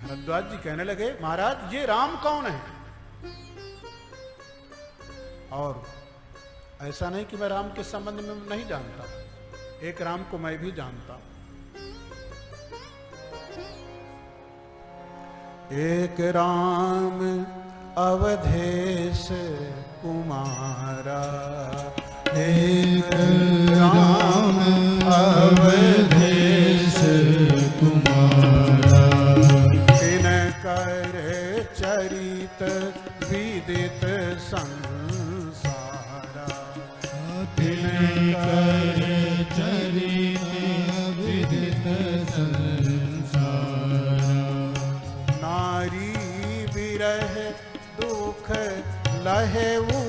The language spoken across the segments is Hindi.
भरद्वाज जी कहने लगे, महाराज ये राम कौन है? और ऐसा नहीं कि मैं राम के संबंध में नहीं जानता, एक राम को मैं भी जानता हूं। एक राम अवधेश कुमारा, एक राम अवधेश कुमारा, तिनकर चरित विदित संसारा, तिनकर चरित विदित संसारा, नारी विरह दुख लहेऊ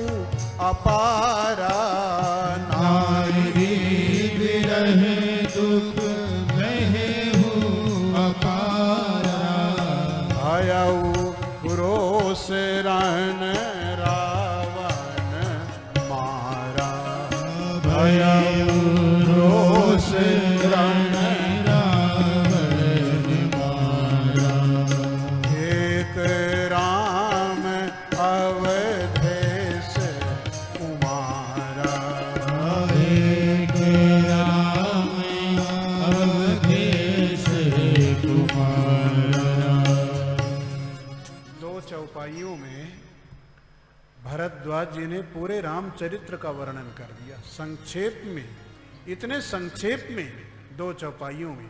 अपारा, नारी विरह दुख लहेऊ अपारा, भयऊ रोष रण रावण मारा, भयऊ रोष रण रावण मारा, एक राम अवधेश कुमारा, एक राम अवधेश कुमारा। दो चौपाइयों में भरद्वाज जी ने पूरे रामचरित्र का वर्णन कर दिया, संक्षेप में, इतने संक्षेप में, दो चौपाइयों में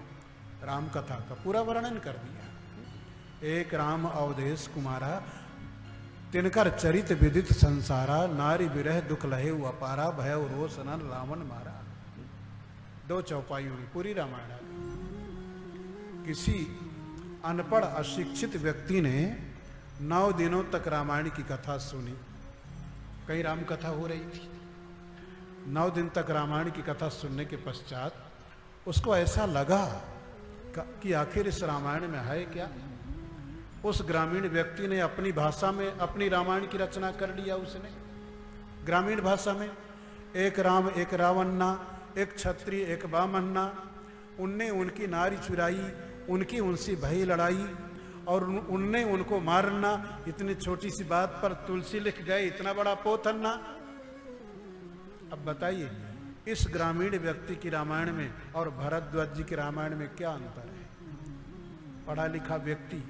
राम कथा का पूरा वर्णन कर दिया। एक राम अवधेश कुमारा, तिनकर चरित विदित संसारा, नारी विरह दुख लहेऊ अपारा, भयऊ रोष रण रावण मारा। दो चौपाइयों में पूरी रामायण। किसी अनपढ़ अशिक्षित व्यक्ति ने 9 दिनों तक रामायण की कथा सुनी। कहीं राम कथा हो रही थी, 9 दिन तक रामायण की कथा सुनने के पश्चात उसको ऐसा लगा कि आखिर इस रामायण में है क्या। उस ग्रामीण व्यक्ति ने अपनी भाषा में अपनी रामायण की रचना कर लिया। उसने ग्रामीण भाषा में एक राम एक रावन्ना, एक क्षत्रिय एक बामन्ना, उनने उनकी नारी चुराई, उनकी उनसे भई लड़ाई और उनने उनको मारना। इतनी छोटी सी बात पर तुलसी लिख गए, इतना बड़ा पोथन्ना। अब बताइए इस ग्रामीण व्यक्ति की रामायण में और भरद्वाज जी की रामायण में क्या अंतर है। पढ़ा लिखा व्यक्ति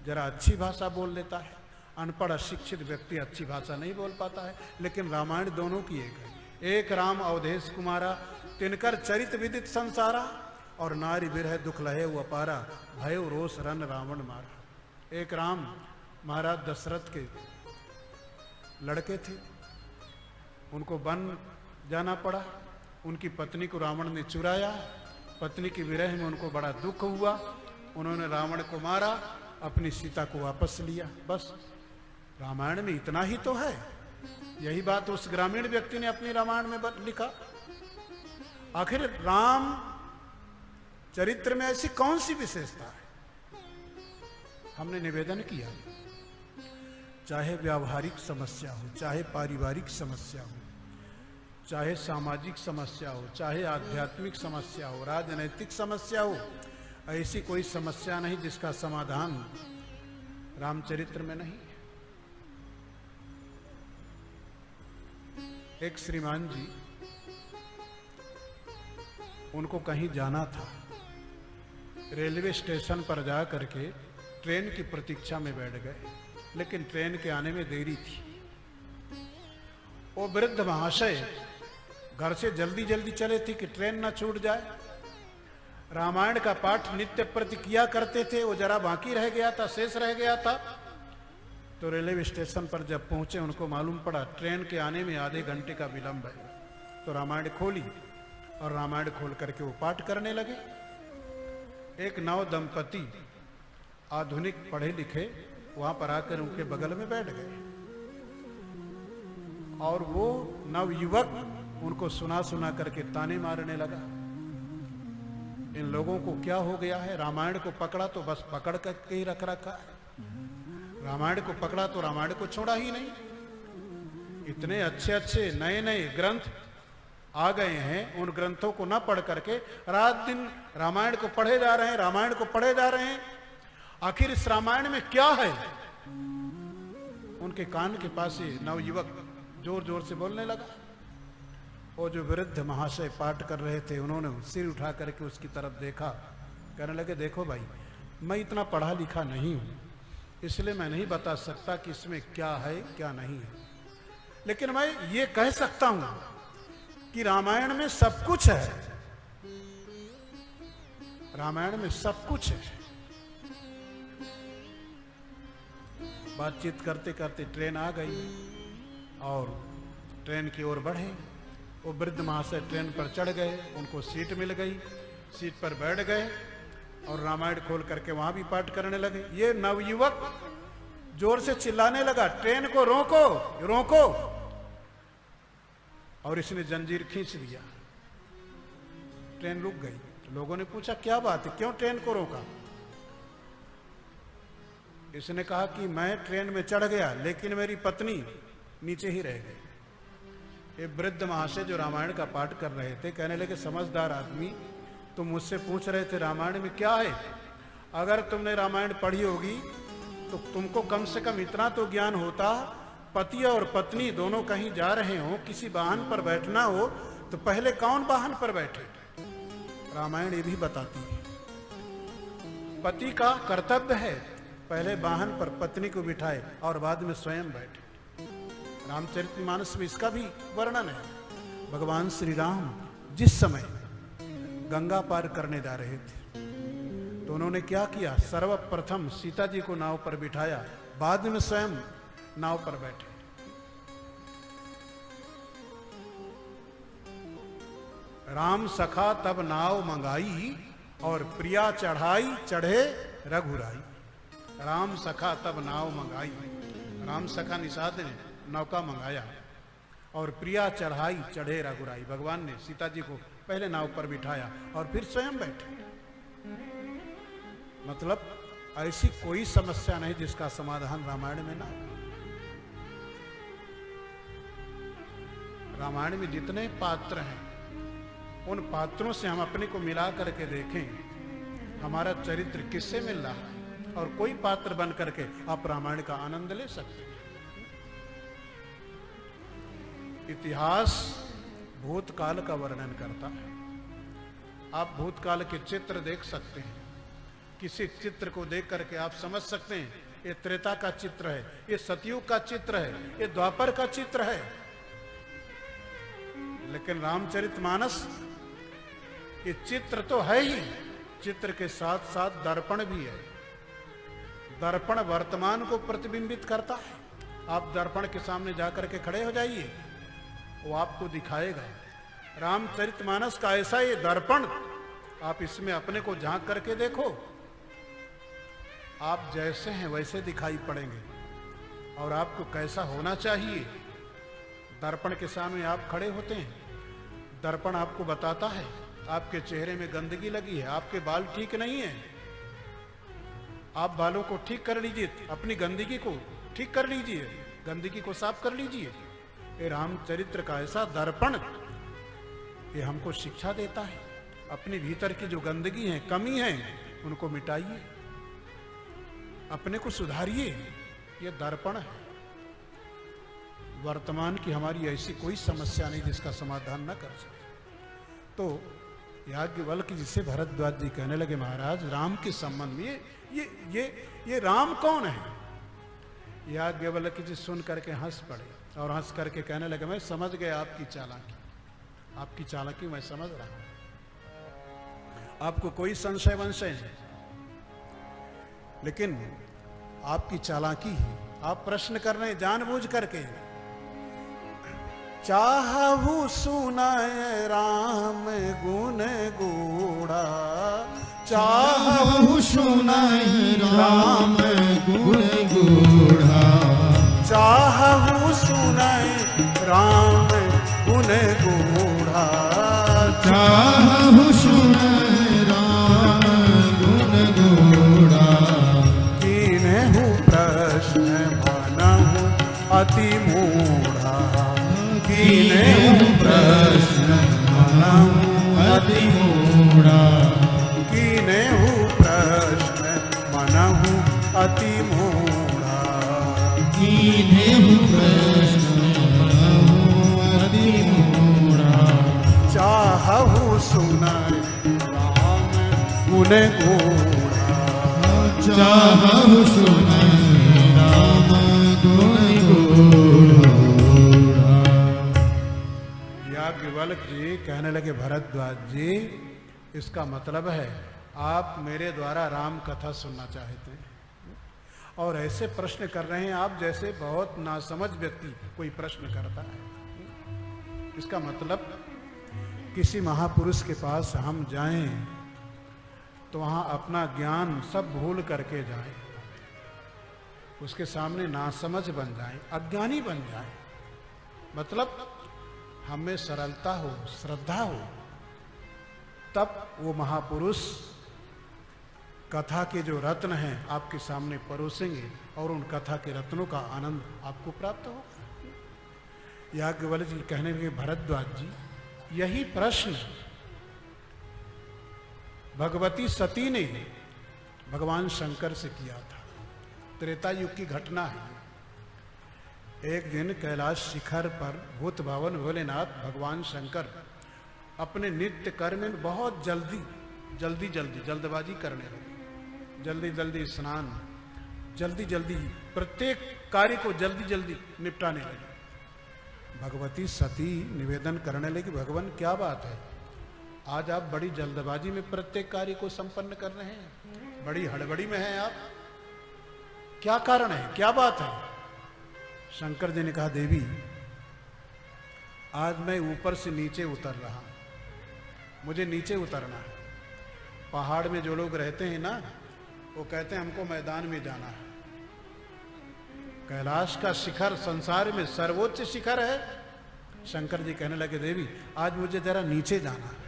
जरा अच्छी भाषा बोल लेता है, अनपढ़ अशिक्षित व्यक्ति अच्छी भाषा नहीं बोल पाता है, लेकिन रामायण दोनों की एक है। एक राम अवधेश कुमारा, तिनकर चरित विदित संसारा, और नारी विरह दुख लहे अपारा, भयो रोष रन रावण मारा। एक राम महाराज दशरथ के लड़के थे, उनको वन जाना पड़ा, उनकी पत्नी को रावण ने चुराया, पत्नी की विरह में उनको बड़ा दुख हुआ, उन्होंने रावण को मारा, अपनी सीता को वापस लिया। बस रामायण में इतना ही तो है। यही बात उस ग्रामीण व्यक्ति ने अपनी रामायण में लिखा। आखिर राम चरित्र में ऐसी कौन सी विशेषता है। हमने निवेदन किया, चाहे व्यावहारिक समस्या हो, चाहे पारिवारिक समस्या हो, चाहे सामाजिक समस्या हो, चाहे आध्यात्मिक समस्या हो, राजनैतिक समस्या हो, ऐसी कोई समस्या नहीं जिसका समाधान रामचरित्र में नहीं है। एक श्रीमान जी, उनको कहीं जाना था, रेलवे स्टेशन पर जा करके ट्रेन की प्रतीक्षा में बैठ गए, लेकिन ट्रेन के आने में देरी थी। वो वृद्ध महाशय घर से जल्दी जल्दी चले थे कि ट्रेन ना छूट जाए। रामायण का पाठ नित्य प्रति किया करते थे, वो जरा बाकी रह गया था, शेष रह गया था। तो रेलवे स्टेशन पर जब पहुंचे उनको मालूम पड़ा ट्रेन के आने में आधे घंटे का विलंब है। तो रामायण खोली और रामायण खोल करके वो पाठ करने लगे। एक नव दंपति आधुनिक पढ़े लिखे वहां पर आकर उनके बगल में बैठ गए और वो नवयुवक उनको सुना सुना करके ताने मारने लगा। इन लोगों को क्या हो गया है, रामायण को पकड़ा तो बस पकड़ करके ही रख रखा है, रामायण को पकड़ा तो रामायण को छोड़ा ही नहीं। इतने अच्छे अच्छे नए नए ग्रंथ आ गए हैं, उन ग्रंथों को न पढ़ करके रात दिन रामायण को पढ़े जा रहे हैं, रामायण को पढ़े जा रहे हैं। आखिर इस रामायण में क्या है? उनके कान के पास ही नवयुवक जोर जोर से बोलने लगा। वो जो वृद्ध महाशय पाठ कर रहे थे, उन्होंने सिर उठा करके उसकी तरफ देखा, कहने लगे, देखो भाई, मैं इतना पढ़ा लिखा नहीं हूं, इसलिए मैं नहीं बता सकता कि इसमें क्या है क्या नहीं है, लेकिन मैं ये कह सकता हूं कि रामायण में सब कुछ है। रामायण में सब कुछ है। बातचीत करते करते ट्रेन आ गई और ट्रेन की ओर बढ़े। वो वृद्ध महाशय ट्रेन पर चढ़ गए, उनको सीट मिल गई, सीट पर बैठ गए और रामायण खोल करके वहां भी पाठ करने लगे। ये नवयुवक जोर से चिल्लाने लगा, ट्रेन को रोको रोको, और इसने जंजीर खींच दिया। ट्रेन रुक गई। लोगों ने पूछा, क्या बात है, क्यों ट्रेन को रोका? इसने कहा कि मैं ट्रेन में चढ़ गया, लेकिन मेरी पत्नी नीचे ही रह गई। ये वृद्ध महाशय जो रामायण का पाठ कर रहे थे कहने लगे, समझदार आदमी, तुम मुझसे पूछ रहे थे रामायण में क्या है? अगर तुमने रामायण पढ़ी होगी तो तुमको कम से कम इतना तो ज्ञान होता, पति और पत्नी दोनों कहीं जा रहे हो, किसी वाहन पर बैठना हो तो पहले कौन वाहन पर बैठे? रामायण ये भी बताती है पति का कर्तव्य है पहले वाहन पर पत्नी को बिठाए और बाद में स्वयं बैठे। रामचरितमानस में इसका भी वर्णन है। भगवान श्री राम जिस समय गंगा पार करने जा रहे थे तो उन्होंने क्या किया? सर्वप्रथम सीता जी को नाव पर बिठाया, बाद में स्वयं नाव पर बैठे। राम सखा तब नाव मंगाई और प्रिया चढ़ाई चढ़े रघुराई। राम सखा तब नाव मंगाई, राम सखा निषाद ने नौका मंगाया और प्रिया चढ़ाई चढ़े रघुराई। भगवान ने सीता जी को पहले नाव पर बिठाया और फिर स्वयं बैठे। मतलब ऐसी कोई समस्या नहीं जिसका समाधान रामायण में ना। रामायण में जितने पात्र हैं उन पात्रों से हम अपने को मिला करके देखें हमारा चरित्र किससे मिल रहा है, और कोई पात्र बन करके आप रामायण का आनंद ले सकते हैं। इतिहास भूतकाल का वर्णन करता है। आप भूतकाल के चित्र देख सकते हैं। किसी चित्र को देख करके आप समझ सकते हैं ये त्रेता का चित्र है, ये सतयुग का चित्र है, ये द्वापर का चित्र है। लेकिन रामचरितमानस ये चित्र तो है ही, चित्र के साथ साथ दर्पण भी है। दर्पण वर्तमान को प्रतिबिंबित करता है। आप दर्पण के सामने जाकर के खड़े हो जाइए, वो आपको दिखाएगा। रामचरितमानस का ऐसा ये दर्पण, आप इसमें अपने को झांक करके देखो, आप जैसे हैं वैसे दिखाई पड़ेंगे। और आपको कैसा होना चाहिए, दर्पण के सामने आप खड़े होते हैं, दर्पण आपको बताता है आपके चेहरे में गंदगी लगी है, आपके बाल ठीक नहीं है, आप बालों को ठीक कर लीजिए, अपनी गंदगी को ठीक कर लीजिए, गंदगी को साफ कर लीजिए। ये रामचरित्र का ऐसा दर्पण ये हमको शिक्षा देता है। अपने भीतर की जो गंदगी है, कमी है, उनको मिटाइए, अपने को सुधारिए। ये दर्पण है। वर्तमान की हमारी ऐसी कोई समस्या नहीं जिसका समाधान न कर सके। तो याज्ञवल्क्य जिसे भरद्वाज जी कहने लगे, महाराज राम के संबंध में ये राम कौन है? याज्ञवल्क्य जी सुन करके हंस पड़े और हंस करके कहने लगे, मैं समझ गया आपकी चालाकी, आपकी चालाकी मैं समझ रहा हूं। आपको कोई संशय वंशय है, लेकिन आपकी चालाकी है, आप प्रश्न कर रहे हैं जानबूझ करके। चाहू सुनाए राम गुण गूढ़ा, चाहू सुनाए राम गुण गूढ़ा, चाहू सुनाए राम गुण गूढ़ा, चाहू सुनाए राम गुण गूढ़ा। कीन्हु प्रश्न मनहु अति मूढ़ा, कीन्हु प्रश्न गुण गूढ़ा। चाहु सुनहि राम गुण गूढ़ा। याज्ञवल्क्य जी कहने लगे भरद्वाज जी, इसका मतलब है आप मेरे द्वारा राम कथा सुनना चाहते हैं और ऐसे प्रश्न कर रहे हैं आप जैसे बहुत नासमझ व्यक्ति कोई प्रश्न करता है। इसका मतलब किसी महापुरुष के पास हम जाएं तो वहाँ अपना ज्ञान सब भूल करके जाएं, उसके सामने नासमझ बन जाएं, अज्ञानी बन जाएं। मतलब हमें सरलता हो, श्रद्धा हो, तब वो महापुरुष कथा के जो रत्न हैं आपके सामने परोसेंगे और उन कथा के रत्नों का आनंद आपको प्राप्त हो। याज्ञवल्क्य जी कहने लगे भरद्वाज जी, यही प्रश्न भगवती सती ने भगवान शंकर से किया था। त्रेता युग की घटना है। एक दिन कैलाश शिखर पर भूत भवन भोलेनाथ भगवान शंकर अपने नित्य कर्म में बहुत जल्दबाजी करने लगे। जल्दी स्नान, जल्दी प्रत्येक कार्य को जल्दी निपटाने लगे। भगवती सती निवेदन करने लगी, भगवान क्या बात है, आज आप बड़ी जल्दबाजी में प्रत्येक कार्य को संपन्न कर रहे हैं, बड़ी हड़बड़ी में हैं आप, क्या कारण है, क्या बात है? शंकर जी ने कहा, देवी आज मैं ऊपर से नीचे उतर रहा हूं, मुझे नीचे उतरना है। पहाड़ में जो लोग रहते हैं ना, वो कहते हैं हमको मैदान में जाना है। कैलाश का शिखर संसार में सर्वोच्च शिखर है। शंकर जी कहने लगे, देवी आज मुझे जरा नीचे जाना है।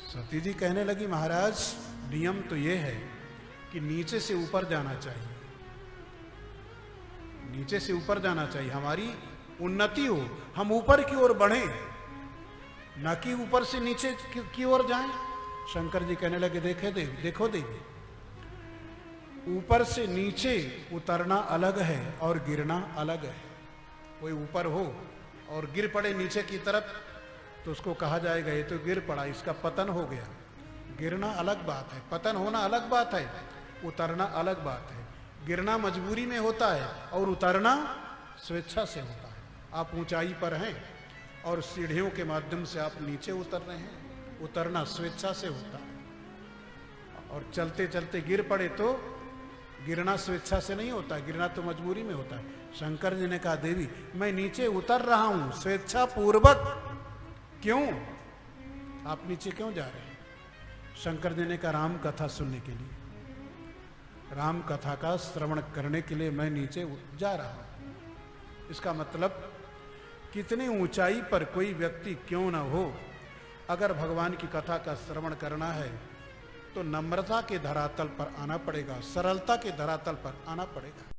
सती जी कहने लगी, महाराज नियम तो ये है कि नीचे से ऊपर जाना चाहिए, नीचे से ऊपर जाना चाहिए, हमारी उन्नति हो, हम ऊपर की ओर बढ़ें, न कि ऊपर से नीचे की ओर जाएं। शंकर जी कहने लगे, देखो देवी, ऊपर से नीचे उतरना अलग है और गिरना अलग है। कोई ऊपर हो और गिर पड़े नीचे की तरफ तो उसको कहा जाएगा ये तो गिर पड़ा, इसका पतन हो गया। गिरना अलग बात है, पतन होना अलग बात है, उतरना अलग बात है। गिरना मजबूरी में होता है और उतरना स्वेच्छा से होता है। आप ऊंचाई पर हैं और सीढ़ियों के माध्यम से आप नीचे उतर रहे हैं, उतरना स्वेच्छा से होता है। और चलते चलते गिर पड़े तो गिरना स्वेच्छा से नहीं होता, गिरना तो मजबूरी में होता है। शंकर जी ने कहा, देवी मैं नीचे उतर रहा हूं स्वेच्छा पूर्वक। क्यों आप नीचे क्यों जा रहे हैं? शंकर जी ने कहा, राम कथा सुनने के लिए, राम कथा का श्रवण करने के लिए मैं नीचे जा रहा हूं। इसका मतलब कितनी ऊंचाई पर कोई व्यक्ति क्यों ना हो, अगर भगवान की कथा का श्रवण करना है तो नम्रता के धरातल पर आना पड़ेगा, सरलता के धरातल पर आना पड़ेगा।